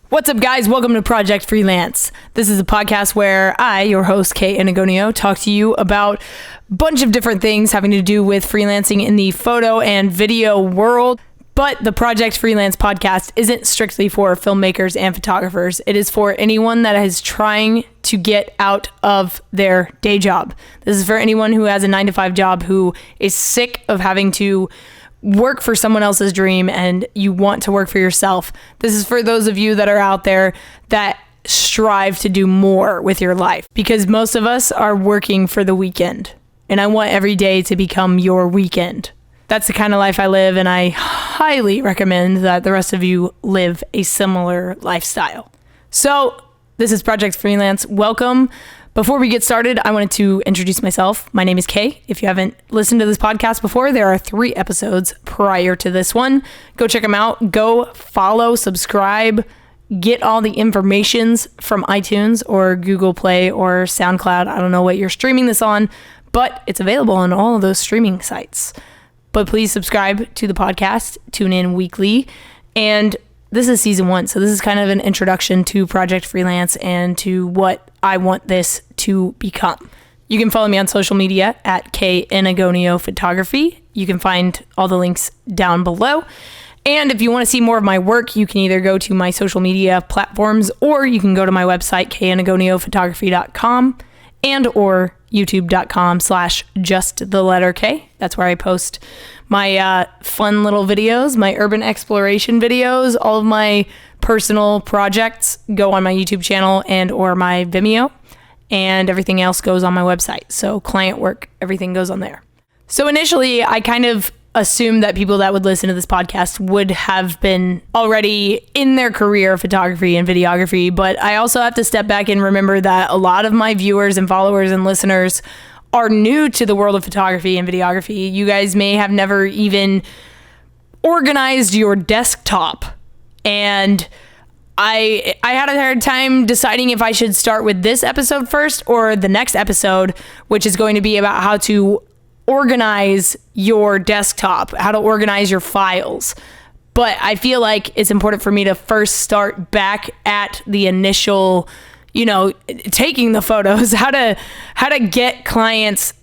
What's up, guys? Welcome to Project Freelance. This is a podcast where I, your host, Kay Anagonio, talk to you about a bunch of different things having to do with freelancing in the photo and video world. But the Project Freelance podcast isn't strictly for filmmakers and photographers. It is for anyone that is trying to get out of their day job. This is for anyone who has a 9-to-5 job, who is sick of having to work for someone else's dream and you want to work for yourself. This is for those of you that are out there that strive to do more with your life, because most of us are working for the weekend, and I want every day to become your weekend. That's the kind of life I live, and I highly recommend that the rest of you live a similar lifestyle. So this is Project Freelance. Welcome. Before we get started, I wanted to introduce myself. My name is Kay. If you haven't listened to this podcast before, there are 3 episodes prior to this one. Go check them out. Go follow, subscribe, get all the informations from iTunes or Google Play or SoundCloud. I don't know what you're streaming this on, but it's available on all of those streaming sites. But please subscribe to the podcast, tune in weekly, and this is season 1, so this is kind of an introduction to Project Freelance and to what I want this to become. You can follow me on social media at Kay Anagonio Photography. You can find all the links down below. And if you want to see more of my work, you can either go to my social media platforms, or you can go to my website, kayanagoniophotography.com, and or youtube.com/just_K. That's where I post my fun little videos, my urban exploration videos. All of my personal projects go on my YouTube channel and or my Vimeo, and everything else goes on my website. So client work, everything goes on there. So initially, I kind of assumed that people that would listen to this podcast would have been already in their career of photography and videography, but I also have to step back and remember that a lot of my viewers and followers and listeners are new to the world of photography and videography. You guys may have never even organized your desktop, and I had a hard time deciding if I should start with this episode first or the next episode, which is going to be about how to organize your desktop, how to organize your files. But I feel like it's important for me to first start back at the initial, taking the photos, how to get clients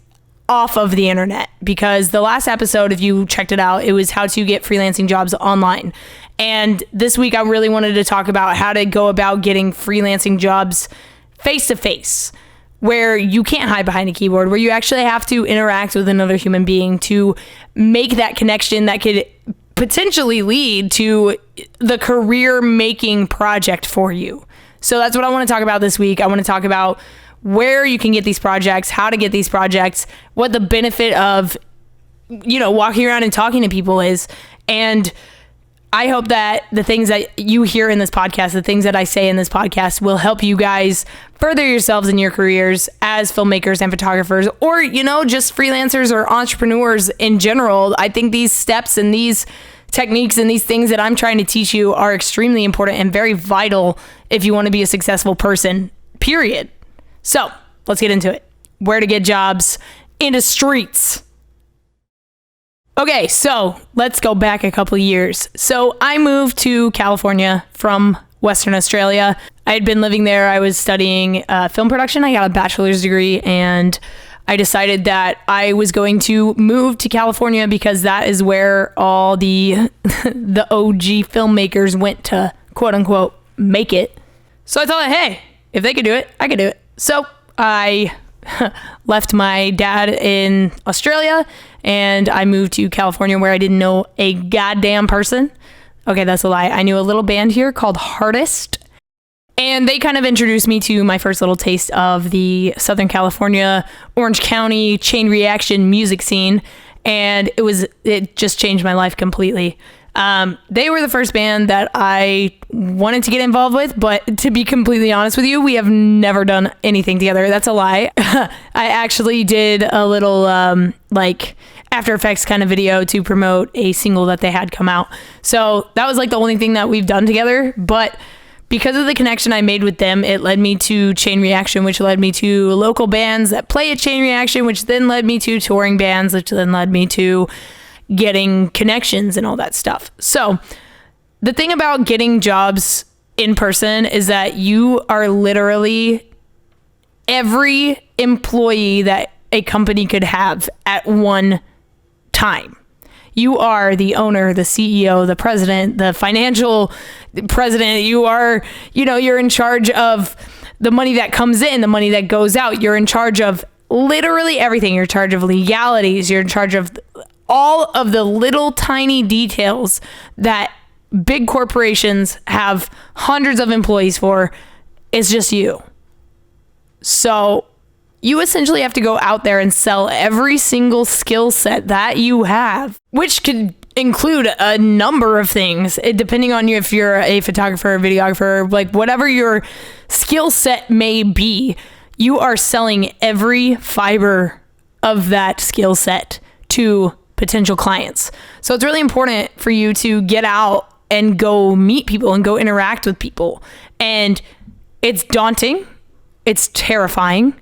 off of the internet. Because the last episode, if you checked it out, it was how to get freelancing jobs online. And this week I really wanted to talk about how to go about getting freelancing jobs face to face, where you can't hide behind a keyboard, where you actually have to interact with another human being to make that connection that could potentially lead to the career-making project for you. So that's what I want to talk about this week. I want to talk about where you can get these projects, how to get these projects, what the benefit of, walking around and talking to people is. And I hope that the things that you hear in this podcast, the things that I say in this podcast, will help you guys further yourselves in your careers as filmmakers and photographers, or, just freelancers or entrepreneurs in general. I think these steps and these techniques and these things that I'm trying to teach you are extremely important and very vital if you want to be a successful person, period. So let's get into it. Where to get jobs in the streets. Okay, so let's go back a couple years. So I moved to California from Western Australia. I had been living there. I was studying film production. I got a bachelor's degree, and I decided that I was going to move to California because that is where all the the OG filmmakers went to, quote unquote, make it. So I thought, hey, if they could do it, I could do it. So I left my dad in Australia and I moved to California, where I didn't know a goddamn person. Okay, that's a lie. I knew a little band here called Hardest, and they kind of introduced me to my first little taste of the Southern California, Orange County chain reaction music scene, and it just changed my life completely. They were the first band that I wanted to get involved with, but to be completely honest with you, we have never done anything together. That's a lie. I actually did a little After Effects kind of video to promote a single that they had come out. So that was the only thing that we've done together. But because of the connection I made with them, it led me to Chain Reaction, which led me to local bands that play at Chain Reaction, which then led me to touring bands, which then led me to getting connections and all that stuff. So the thing about getting jobs in person is that you are literally every employee that a company could have at one time. You are the owner, the CEO, the president, the financial president. You are, you're in charge of the money that comes in, the money that goes out. You're in charge of literally everything. You're in charge of legalities. You're in charge of all of the little tiny details that big corporations have hundreds of employees for. It's just you. So you essentially have to go out there and sell every single skill set that you have, which could include a number of things, depending on you, if you're a photographer, videographer, like whatever your skill set may be, you are selling every fiber of that skill set to potential clients. So it's really important for you to get out and go meet people and go interact with people. And it's daunting. It's terrifying.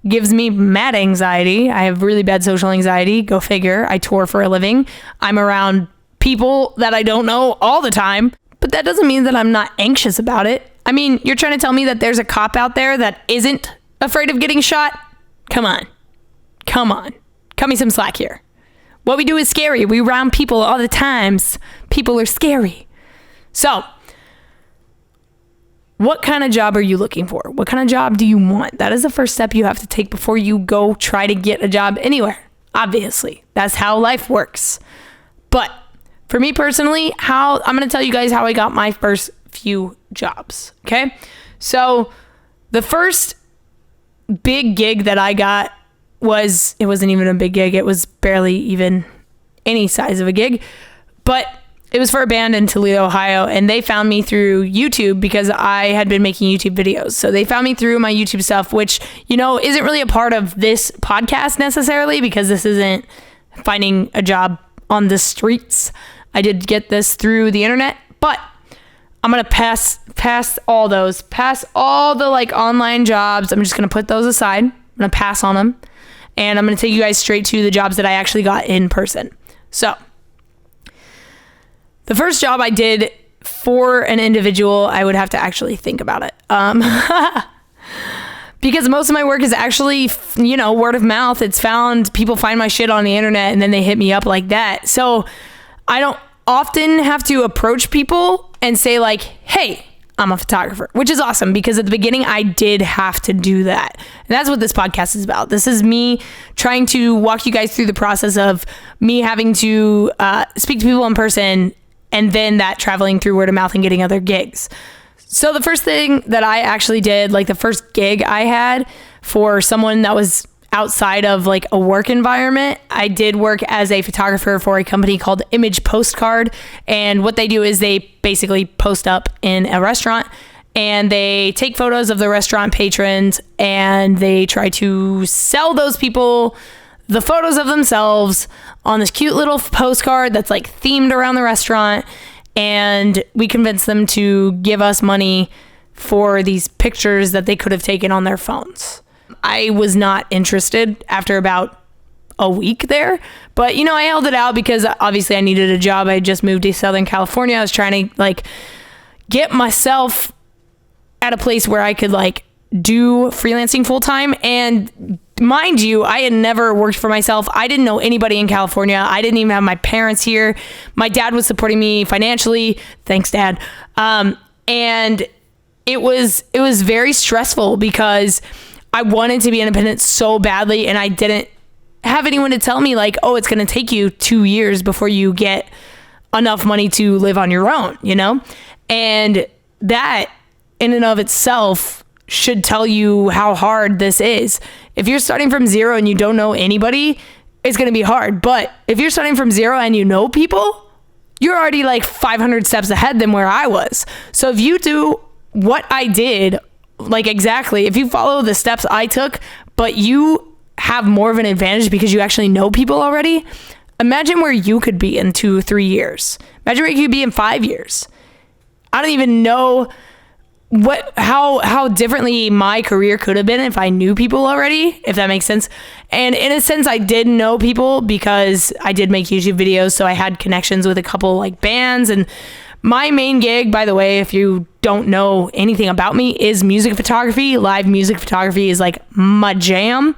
Gives me mad anxiety. I have really bad social anxiety. Go figure. I tour for a living. I'm around people that I don't know all the time, but that doesn't mean that I'm not anxious about it. I mean, you're trying to tell me that there's a cop out there that isn't afraid of getting shot? Come on. Cut me some slack here. What we do is scary. We round people all the times. People are scary. So, what kind of job are you looking for? What kind of job do you want? That is the first step you have to take before you go try to get a job anywhere. Obviously, that's how life works. But for me personally, I'm going to tell you guys how I got my first few jobs. Okay. So the first big gig that I got it wasn't even a big gig. It was barely even any size of a gig, but it was for a band in Toledo, Ohio, and they found me through YouTube because I had been making YouTube videos. So they found me through my YouTube stuff, which, isn't really a part of this podcast necessarily, because this isn't finding a job on the streets. I did get this through the internet, but I'm going to pass all the like online jobs. I'm just going to put those aside. I'm going to pass on them, and I'm going to take you guys straight to the jobs that I actually got in person. So the first job I did for an individual, I would have to actually think about it. Because most of my work is actually, word of mouth. People find my shit on the internet and then they hit me up like that. So I don't often have to approach people and say like, hey, I'm a photographer, which is awesome because at the beginning I did have to do that. And that's what this podcast is about. This is me trying to walk you guys through the process of me having to speak to people in person, and then that traveling through word of mouth and getting other gigs. So the first thing that I actually did, like the first gig I had for someone that was outside of like a work environment, I did work as a photographer for a company called Image Postcard. And what they do is they basically post up in a restaurant and they take photos of the restaurant patrons and they try to sell those people the photos of themselves on this cute little postcard that's like themed around the restaurant, and we convince them to give us money for these pictures that they could have taken on their phones. I was not interested after about a week there, but I held it out because obviously I needed a job. I just moved to Southern California. I was trying to like get myself at a place where I could like do freelancing full time. And mind you, I had never worked for myself. I didn't know anybody in California. I didn't even have my parents here. My dad was supporting me financially. Thanks, Dad. And it was very stressful because I wanted to be independent so badly, and I didn't have anyone to tell me like, oh, it's going to take you 2 years before you get enough money to live on your own, And that in and of itself should tell you how hard this is. If you're starting from zero and you don't know anybody, it's going to be hard. But if you're starting from zero and you know people, you're already like 500 steps ahead than where I was. So if you do what I did, like exactly, if you follow the steps I took, but you have more of an advantage because you actually know people already, imagine where you could be in 2-3 years. Imagine where you could be in 5 years. I don't even know how differently my career could have been if I knew people already, if that makes sense. And in a sense, I did know people because I did make YouTube videos, so I had connections with a couple like bands, My main gig, by the way, if you don't know anything about me, is music photography. Live music photography is like my jam.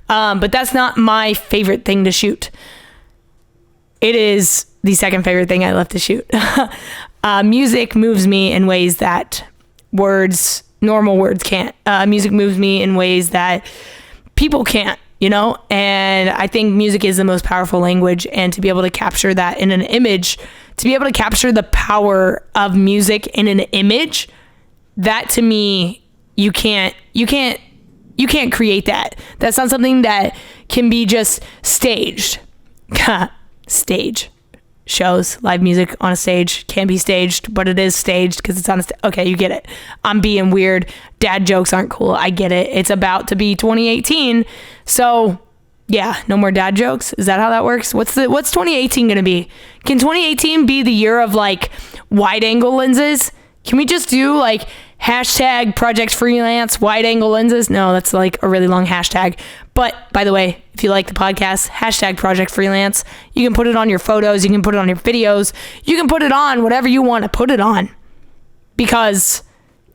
But that's not my favorite thing to shoot. It is the second favorite thing I love to shoot. Music moves me in ways that normal words can't. Music moves me in ways that people can't, you know? And I think music is the most powerful language, and to be able to capture that in an image, to be able to capture the power of music in an image, that to me, you can't create that. That's not something that can be just staged. Stage. Shows, live music on a stage can be staged, but it is staged because it's on a stage. Okay, you get it. I'm being weird. Dad jokes aren't cool. I get it. It's about to be 2018. So yeah, no more dad jokes. Is that how that works? What's 2018 going to be? Can 2018 be the year of like wide angle lenses? Can we just do like hashtag Project Freelance wide angle lenses? No, that's like a really long hashtag. But by the way, if you like the podcast, hashtag Project Freelance. You can put it on your photos. You can put it on your videos. You can put it on whatever you want to put it on, because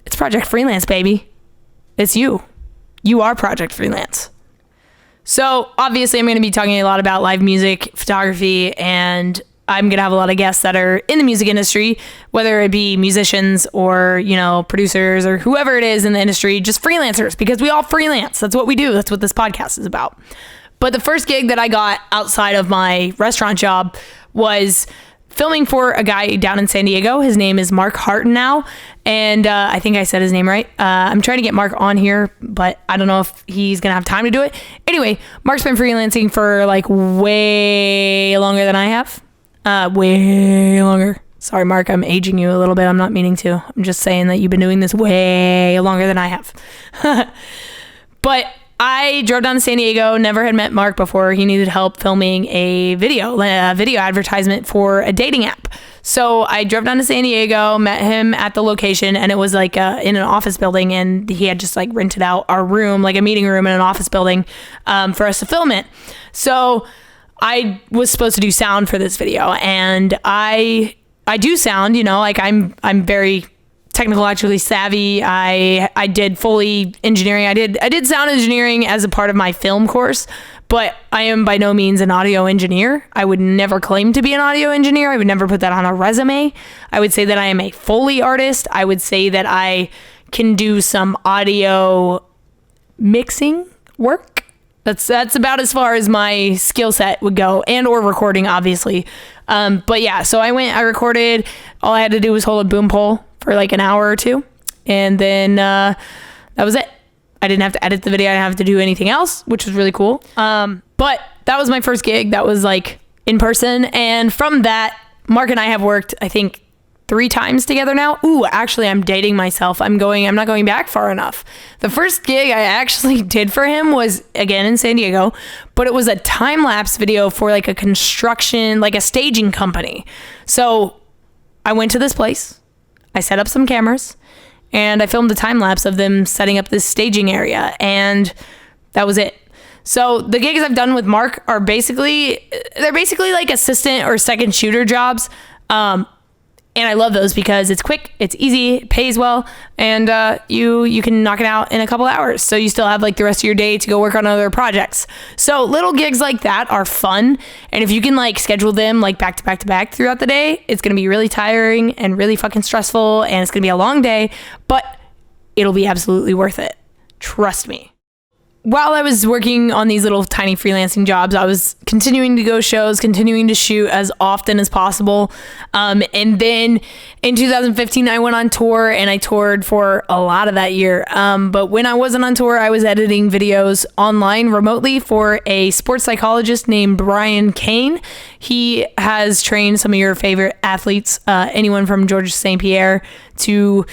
it's Project Freelance, baby. It's you. You are Project Freelance. So obviously I'm going to be talking a lot about live music photography, and I'm going to have a lot of guests that are in the music industry, whether it be musicians or, you know, producers or whoever it is in the industry, just freelancers, because we all freelance. That's what we do. That's what this podcast is about. But the first gig that I got outside of my restaurant job was filming for a guy down in San Diego. His name is Mark Hartenow, and I think I said his name right. I'm trying to get Mark on here, but I don't know if he's going to have time to do it. Anyway, Mark's been freelancing for like way longer than I have. Way longer. Sorry, Mark, I'm aging you a little bit. I'm not meaning to. I'm just saying that you've been doing this way longer than I have. But I drove down to San Diego, never had met Mark before. He needed help filming a video advertisement for a dating app. So I drove down to San Diego, met him at the location, and it was like in an office building, and he had just like rented out our room, like a meeting room in an office building, for us to film it. So I was supposed to do sound for this video, and I do sound, you know, like I'm very technologically savvy. I did fully engineering. I did sound engineering as a part of my film course, but I am by no means an audio engineer. I would never claim to be an audio engineer. I would never put that on a resume. I would say that I am a Foley artist. I would say that I can do some audio mixing work. That's about as far as my skill set would go, and or recording, obviously. But yeah, so I recorded. All I had to do was hold a boom pole for like an hour or two, and then that was it. I didn't have to edit the video. I didn't have to do anything else, which was really cool. But that was my first gig. That was like in person, and from that, Mark and I have worked, I think, 3 times together now. Ooh, actually, I'm dating myself. I'm not going back far enough. The first gig I actually did for him was, again, in San Diego, but it was a time-lapse video for like a construction, like a staging company. So I went to this place, I set up some cameras, and I filmed a time-lapse of them setting up this staging area, and that was it. So the gigs I've done with Mark are basically like assistant or second shooter jobs. And I love those because it's quick, it's easy, it pays well, and you can knock it out in a couple hours. So you still have like the rest of your day to go work on other projects. So little gigs like that are fun. And if you can like schedule them like back to back to back throughout the day, it's going to be really tiring and really fucking stressful, and it's going to be a long day, but it'll be absolutely worth it. Trust me. While I was working on these little tiny freelancing jobs, I was continuing to go shows, continuing to shoot as often as possible. And then in 2015, I went on tour, and I toured for a lot of that year. But when I wasn't on tour, I was editing videos online remotely for a sports psychologist named Brian Kane. He has trained some of your favorite athletes, anyone from George St. Pierre to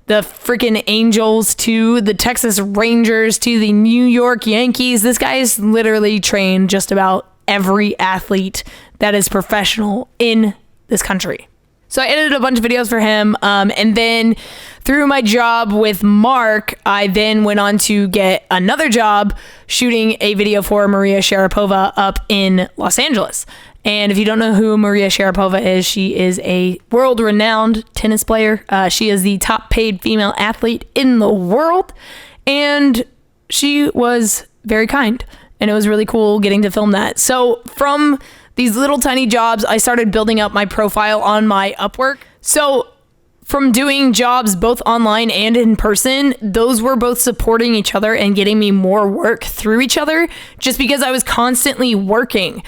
the freaking Angels to the Texas Rangers to the New York Yankees. This guy has literally trained just about every athlete that is professional in this country. So I edited a bunch of videos for him. And then through my job with Mark, I then went on to get another job shooting a video for Maria Sharapova up in Los Angeles. And if you don't know who Maria Sharapova is, she is a world-renowned tennis player. She is the top paid female athlete in the world. And she was very kind. And it was really cool getting to film that. So from these little tiny jobs, I started building up my profile on my Upwork. So from doing jobs both online and in person, those were both supporting each other and getting me more work through each other, just because I was constantly working.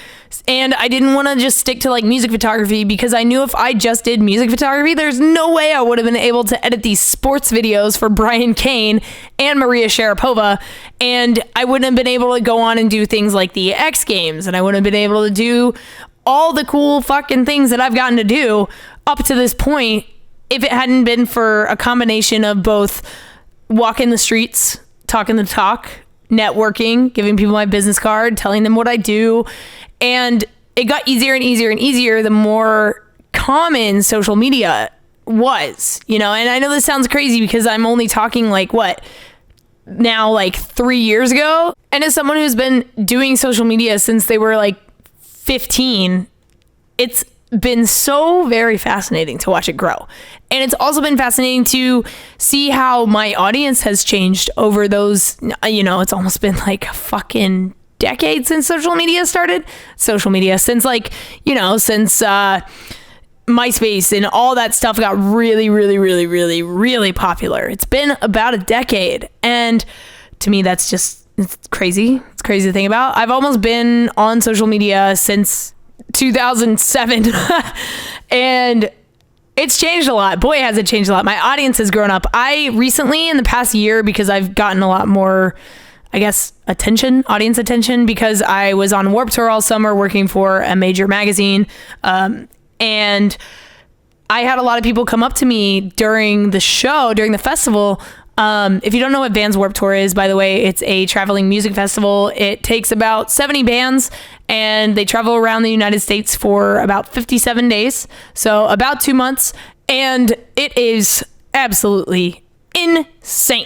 And I didn't want to just stick to like music photography, because I knew if I just did music photography, there's no way I would have been able to edit these sports videos for Brian Kane and Maria Sharapova. And I wouldn't have been able to go on and do things like the X Games, and I wouldn't have been able to do all the cool fucking things that I've gotten to do up to this point if it hadn't been for a combination of both walking the streets, talking the talk, networking, giving people my business card, telling them what I do. And it got easier and easier and easier the more common social media was, and I know this sounds crazy because I'm only talking like 3 years ago. And as someone who's been doing social media since they were like 15, it's been so very fascinating to watch it grow. And it's also been fascinating to see how my audience has changed over those, it's almost been like a fucking decade since social media started. Social media since since MySpace and all that stuff got really, really, really, really, really popular. It's been about a decade. And to me, that's just, it's crazy. It's crazy to think about. I've almost been on social media since 2007 and it's changed a lot. Boy, has it changed a lot. My audience has grown up. I recently, in the past year, because I've gotten a lot more, I guess, audience attention, because I was on Warped Tour all summer working for a major magazine. And I had a lot of people come up to me during the show, during the festival. If you don't know what Vans Warped Tour is, by the way, it's a traveling music festival. It takes about 70 bands and they travel around the United States for about 57 days. So about 2 months. And it is absolutely insane.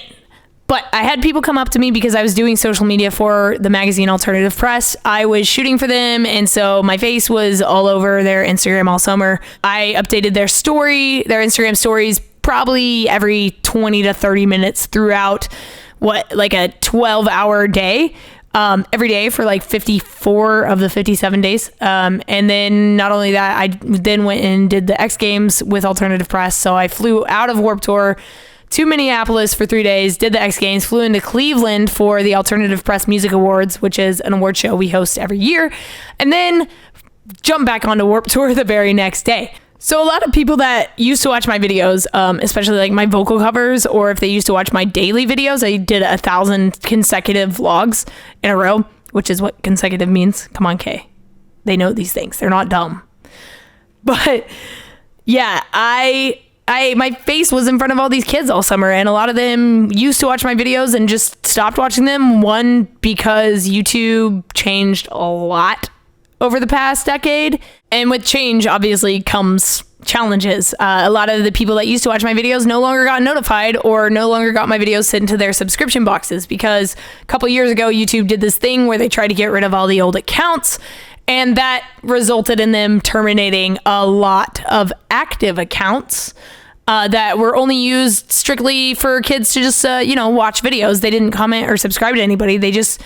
But I had people come up to me because I was doing social media for the magazine Alternative Press. I was shooting for them, and so my face was all over their Instagram all summer. I updated their Instagram stories, probably every 20 to 30 minutes throughout like a 12-hour day, every day for like 54 of the 57 days. And then not only that, I then went and did the X Games with Alternative Press. So I flew out of Warped Tour to Minneapolis for 3 days, did the X Games, flew into Cleveland for the Alternative Press Music Awards, which is an award show we host every year, and then jumped back onto Warped Tour the very next day. So a lot of people that used to watch my videos, especially like my vocal covers, or if they used to watch my daily videos, I did 1,000 consecutive vlogs in a row, which is what consecutive means. Come on, Kay. They know these things. They're not dumb. But yeah, my face was in front of all these kids all summer, and a lot of them used to watch my videos and just stopped watching them. One, because YouTube changed a lot over the past decade, and with change obviously comes challenges. A lot of the people that used to watch my videos no longer got notified or no longer got my videos sent to their subscription boxes, because a couple years ago YouTube did this thing where they tried to get rid of all the old accounts, and that resulted in them terminating a lot of active accounts that were only used strictly for kids to just watch videos. They didn't comment or subscribe to anybody. They just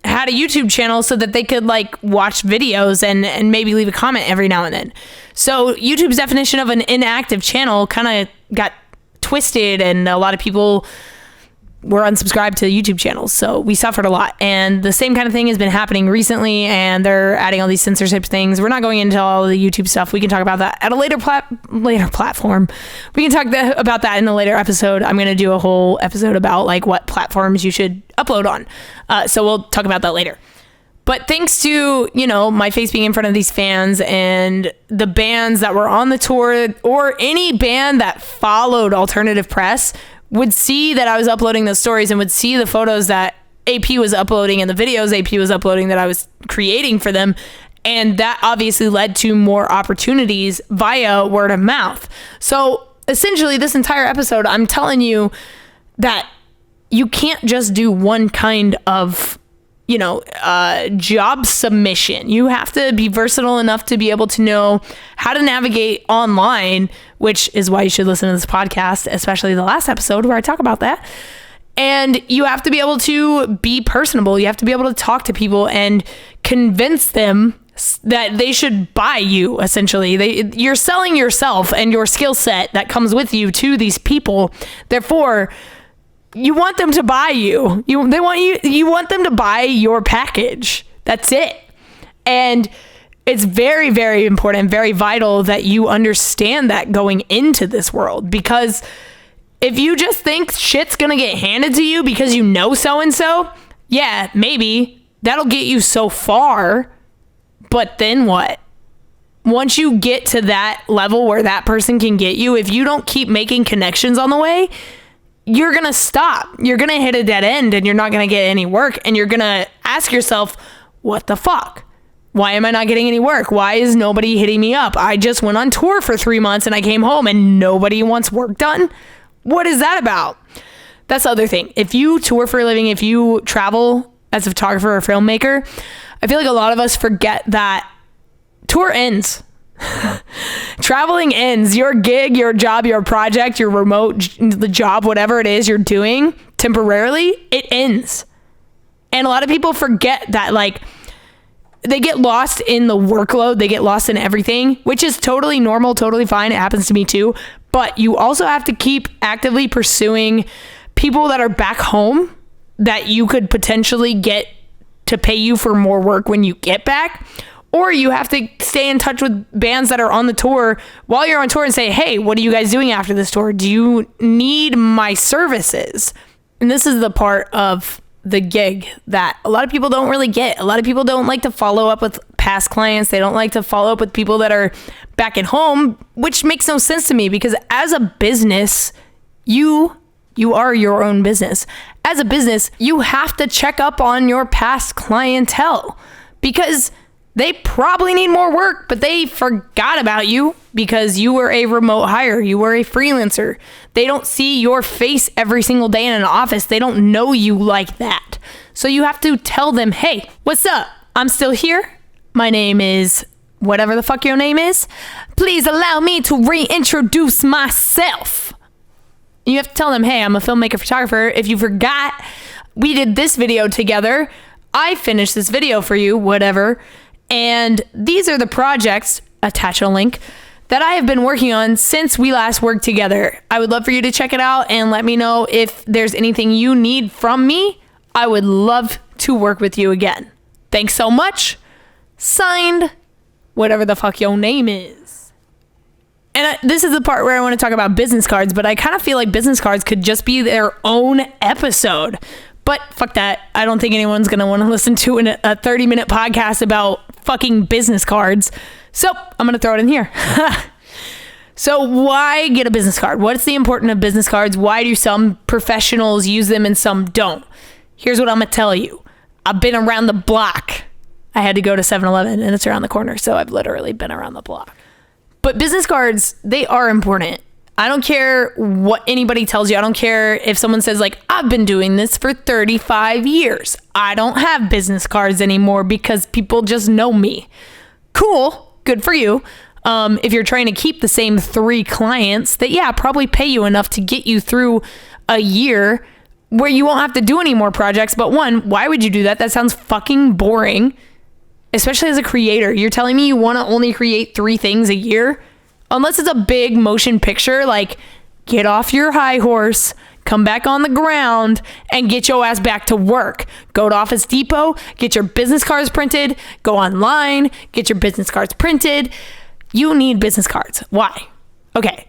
had a YouTube channel so that they could like watch videos and maybe leave a comment every now and then. So YouTube's definition of an inactive channel kind of got twisted, and a lot of people were unsubscribed to YouTube channels. So we suffered a lot. And the same kind of thing has been happening recently, and they're adding all these censorship things. We're not going into all the YouTube stuff. We can talk about that at a later platform. We can talk about that in a later episode. I'm going to do a whole episode about like what platforms you should upload on. So we'll talk about that later. But thanks to, my face being in front of these fans and the bands that were on the tour, or any band that followed Alternative Press, would see that I was uploading those stories and would see the photos that AP was uploading and the videos AP was uploading that I was creating for them. And that obviously led to more opportunities via word of mouth. So essentially this entire episode, I'm telling you that you can't just do one kind of job submission. You have to be versatile enough to be able to know how to navigate online, which is why you should listen to this podcast, especially the last episode where I talk about that. And you have to be able to be personable. You have to be able to talk to people and convince them that they should buy you, essentially. You're selling yourself and your skill set that comes with you to these people. Therefore, you want them to buy you. You want them to buy your package. That's it. And it's very, very important, very vital that you understand that going into this world, because if you just think shit's gonna get handed to you because you know so-and-so, yeah, maybe that'll get you so far, but then what? Once you get to that level where that person can get you, if you don't keep making connections on the way, you're gonna stop. You're gonna hit a dead end and you're not gonna get any work, and you're gonna ask yourself, what the fuck? Why am I not getting any work? Why is nobody hitting me up? I just went on tour for 3 months and I came home and nobody wants work done. What is that about? That's the other thing. If you tour for a living, if you travel as a photographer or filmmaker, I feel like a lot of us forget that tour ends. Traveling ends. Your gig, your job, your project, your the job, whatever it is you're doing temporarily, it ends. And a lot of people forget that, like, they get lost in the workload. They get lost in everything, which is totally normal, totally fine. It happens to me too. But you also have to keep actively pursuing people that are back home that you could potentially get to pay you for more work when you get back. Or you have to stay in touch with bands that are on the tour while you're on tour and say, hey, what are you guys doing after this tour? Do you need my services? And this is the part of the gig that a lot of people don't really get. A lot of people don't like to follow up with past clients. They don't like to follow up with people that are back at home, which makes no sense to me, because as a business, you are your own business. As a business, you have to check up on your past clientele, because they probably need more work, but they forgot about you because you were a remote hire. You were a freelancer. They don't see your face every single day in an office. They don't know you like that. So you have to tell them, hey, what's up? I'm still here. My name is whatever the fuck your name is. Please allow me to reintroduce myself. You have to tell them, hey, I'm a filmmaker, photographer. If you forgot, we did this video together. I finished this video for you, whatever. And these are the projects, attach a link, that I have been working on since we last worked together. I would love for you to check it out and let me know if there's anything you need from me. I would love to work with you again. Thanks so much. Signed, whatever the fuck your name is. And this is the part where I want to talk about business cards, but I kind of feel like business cards could just be their own episode. But fuck that. I don't think anyone's going to want to listen to a 30-minute podcast about fucking business cards. So I'm going to throw it in here. So why get a business card? What's the importance of business cards? Why do some professionals use them and some don't? Here's what I'm going to tell you. I've been around the block. I had to go to 7-Eleven and it's around the corner. So I've literally been around the block. But business cards, they are important. I don't care what anybody tells you. I don't care if someone says, like, I've been doing this for 35 years. I don't have business cards anymore because people just know me. Cool. Good for you. If you're trying to keep the same 3 clients that, yeah, probably pay you enough to get you through a year where you won't have to do any more projects. But one, why would you do that? That sounds fucking boring, especially as a creator. You're telling me you want to only create 3 things a year? Unless it's a big motion picture, like, get off your high horse, come back on the ground, and get your ass back to work. Go to Office Depot, get your business cards printed, go online, get your business cards printed. You need business cards. Why? Okay,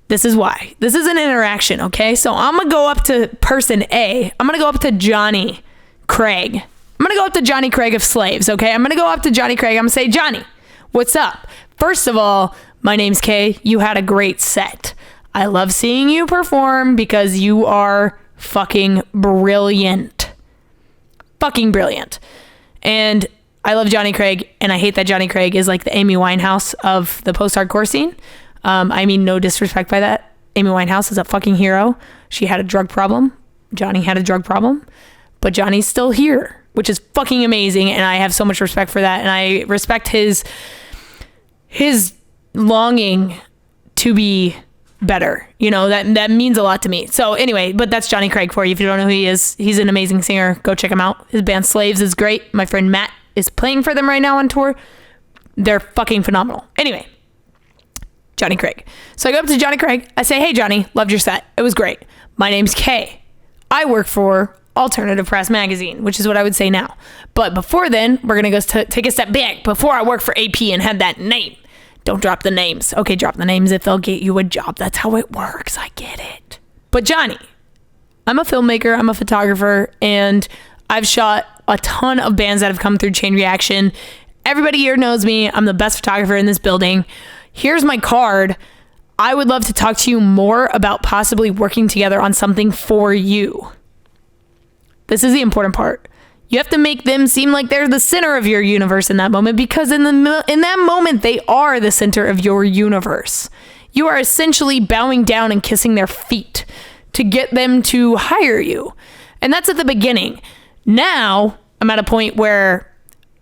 this is why. This is an interaction, okay? So I'm going to go up to person A. I'm going to go up to Johnny Craig. I'm going to go up to Johnny Craig of Slaves, okay? I'm going to go up to Johnny Craig. I'm going to say, Johnny, what's up? First of all, my name's Kay. You had a great set. I love seeing you perform because you are fucking brilliant. Fucking brilliant. And I love Johnny Craig, and I hate that Johnny Craig is like the Amy Winehouse of the post-hardcore scene. I mean, no disrespect by that. Amy Winehouse is a fucking hero. She had a drug problem. Johnny had a drug problem. But Johnny's still here. which is fucking amazing. And I have so much respect for that. And I respect his longing to be better. You know, that means a lot to me. So anyway, but that's Johnny Craig for you. If you don't know who he is, he's an amazing singer. Go check him out. His band Slaves is great. My friend Matt is playing for them right now on tour. They're fucking phenomenal. Anyway, Johnny Craig. So I go up to Johnny Craig. I say, hey, Johnny, loved your set. It was great. My name's Kay. I work for Alternative Press Magazine, which is what I would say now. But before then, we're going to go take a step back. Before I worked for AP and had that name. Don't drop the names. Okay, drop the names if they'll get you a job. That's how it works. I get it. But Johnny, I'm a filmmaker. I'm a photographer. And I've shot a ton of bands that have come through Chain Reaction. Everybody here knows me. I'm the best photographer in this building. Here's my card. I would love to talk to you more about possibly working together on something for you. This is the important part. You have to make them seem like they're the center of your universe in that moment, because in that moment, they are the center of your universe. You are essentially bowing down and kissing their feet to get them to hire you. And that's at the beginning. Now, I'm at a point where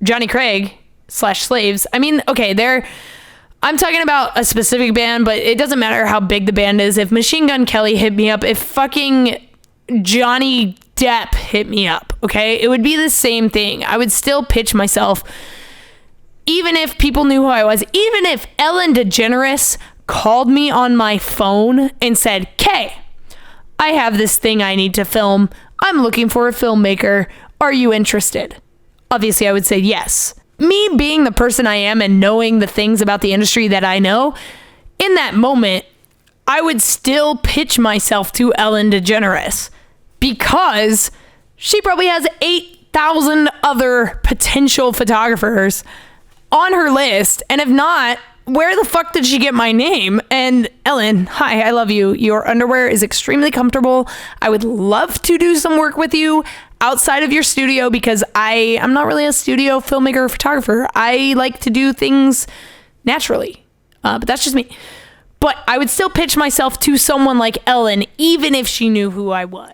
Johnny Craig / Slaves, I mean, okay, I'm talking about a specific band, but it doesn't matter how big the band is. If Machine Gun Kelly hit me up, if fucking Johnny Depp hit me up, okay, it would be the same thing. I would still pitch myself, even if people knew who I was. Even if Ellen DeGeneres called me on my phone and said, Kay, I have this thing I need to film. I'm looking for a filmmaker. Are you interested? Obviously, I would say yes. Me being the person I am and knowing the things about the industry that I know, in that moment, I would still pitch myself to Ellen DeGeneres, because she probably has 8,000 other potential photographers on her list. And if not, where the fuck did she get my name? And Ellen, hi, I love you. Your underwear is extremely comfortable. I would love to do some work with you outside of your studio, because I'm not really a studio filmmaker or photographer. I like to do things naturally, but that's just me. But I would still pitch myself to someone like Ellen, even if she knew who I was.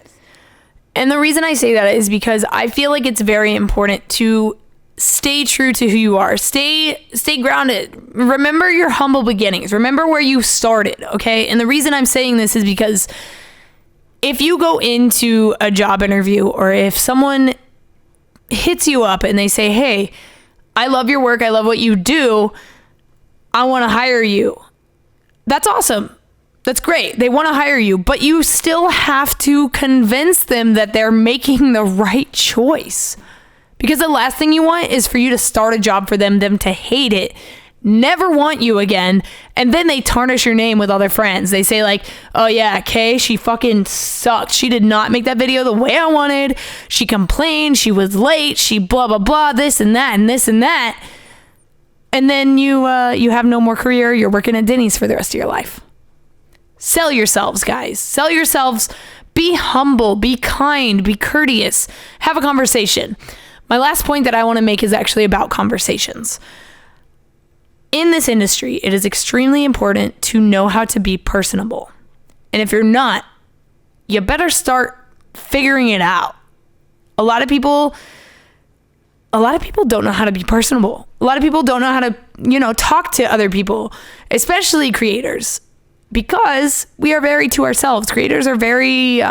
And the reason I say that is because I feel like it's very important to stay true to who you are. Stay grounded. Remember your humble beginnings. Remember where you started, okay? And the reason I'm saying this is because if you go into a job interview, or if someone hits you up and they say, hey, I love your work, I love what you do, I want to hire you. That's awesome. That's great. They want to hire you, but you still have to convince them that they're making the right choice. Because the last thing you want is for you to start a job for them to hate it, never want you again, and then they tarnish your name with other friends. They say like, oh yeah, Kay, she fucking sucked. She did not make that video the way I wanted. She complained. She was late. She blah, blah, blah, this and that and this and that. And then you have no more career. You're working at Denny's for the rest of your life. Sell yourselves, guys. Sell yourselves. Be humble. Be kind. Be courteous. Have a conversation. My last point that I want to make is actually about conversations. In this industry, it is extremely important to know how to be personable. And if you're not, you better start figuring it out. A lot of people don't know how to be personable. A lot of people don't know how to, talk to other people, especially creators, because we are very to ourselves. Creators are very,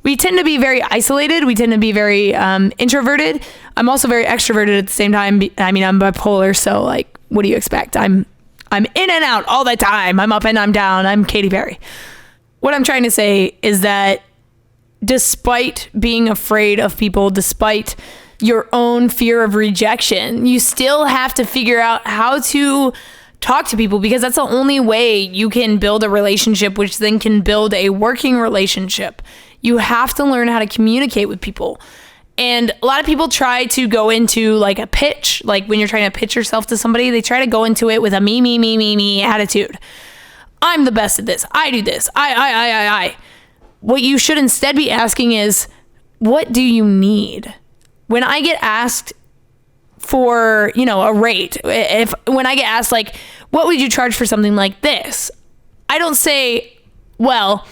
we tend to be very isolated. We tend to be very introverted. I'm also very extroverted at the same time. I mean, I'm bipolar, so like, what do you expect? I'm in and out all the time. I'm up and I'm down. I'm Katy Perry. What I'm trying to say is that despite being afraid of people, despite your own fear of rejection, you still have to figure out how to talk to people, because that's the only way you can build a relationship, which then can build a working relationship. You have to learn how to communicate with people. And a lot of people try to go into like a pitch, like when you're trying to pitch yourself to somebody, they try to go into it with a me attitude. I'm the best at this. I do this. I. What you should instead be asking is, what do you need? When I get asked for, a rate, when I get asked like, what would you charge for something like this? I don't say, well,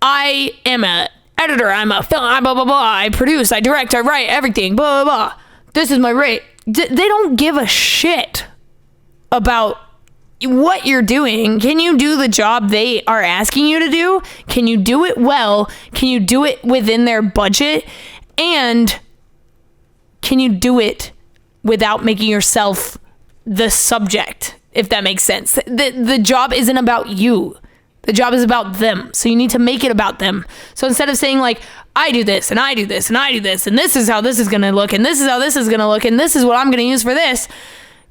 I am a editor, I'm a film, blah, blah, blah. I produce, I direct, I write, everything, blah, blah, blah. This is my rate. They don't give a shit about what you're doing. Can you do the job they are asking you to do? Can you do it well? Can you do it within their budget? And can you do it without making yourself the subject, if that makes sense? The job isn't about you. The job is about them. So you need to make it about them. So instead of saying like, I do this and I do this and I do this and this is how this is going to look and this is how this is going to look and this is what I'm going to use for this,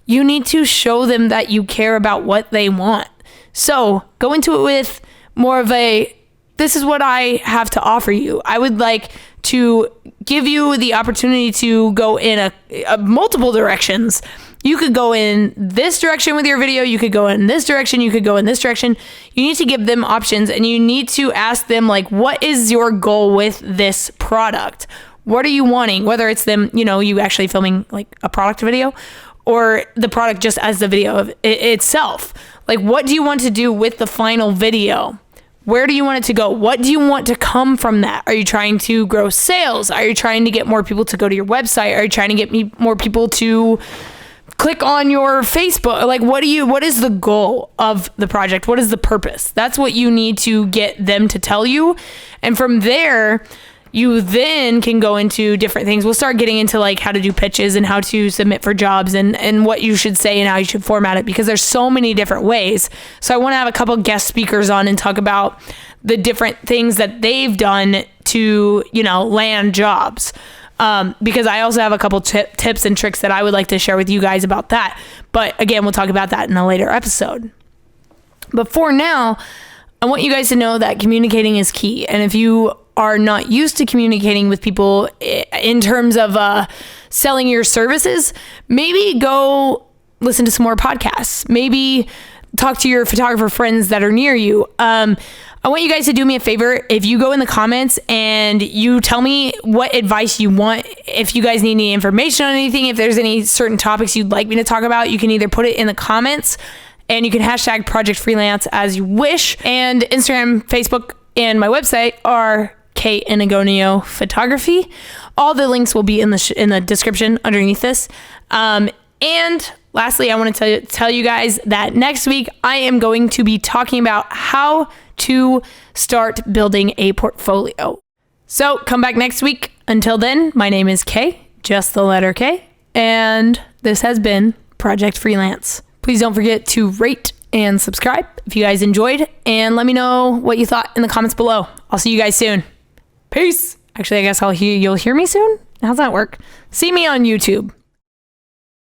you need to show them that you care about what they want. So go into it with more of a, this is what I have to offer you. I would like to give you the opportunity to go in a multiple directions. You could go in this direction with your video. You could go in this direction. You could go in this direction. You need to give them options, and you need to ask them like, what is your goal with this product? What are you wanting? Whether it's them, you actually filming like a product video, or the product just as the video of itself. Like, what do you want to do with the final video? Where do you want it to go? What do you want to come from that? Are you trying to grow sales? Are you trying to get more people to go to your website? Are you trying to get more people to click on your Facebook? Like, what is the goal of the project? What is the purpose? That's what you need to get them to tell you. And from there, you then can go into different things. We'll start getting into like how to do pitches and how to submit for jobs and what you should say and how you should format it, because there's so many different ways. So I want to have a couple guest speakers on and talk about the different things that they've done to, land jobs. Because I also have a couple tips and tricks that I would like to share with you guys about that. But again, we'll talk about that in a later episode. But for now, I want you guys to know that communicating is key. And if you are not used to communicating with people in terms of selling your services, maybe go listen to some more podcasts. Maybe talk to your photographer friends that are near you. I want you guys to do me a favor. If you go in the comments and you tell me what advice you want, if you guys need any information on anything, if there's any certain topics you'd like me to talk about, you can either put it in the comments, and you can hashtag Project Freelance as you wish. And Instagram, Facebook, and my website are Kate Inigonio Photography. All the links will be in the description underneath this. And lastly, I want to tell you guys that next week I am going to be talking about how to start building a portfolio. So come back next week. Until then, my name is Kay, just the letter K, and this has been Project Freelance. Please don't forget to rate and subscribe if you guys enjoyed, and let me know what you thought in the comments below. I'll see you guys soon. Peace. Actually, I guess you'll hear me soon. How's that work? See me on YouTube.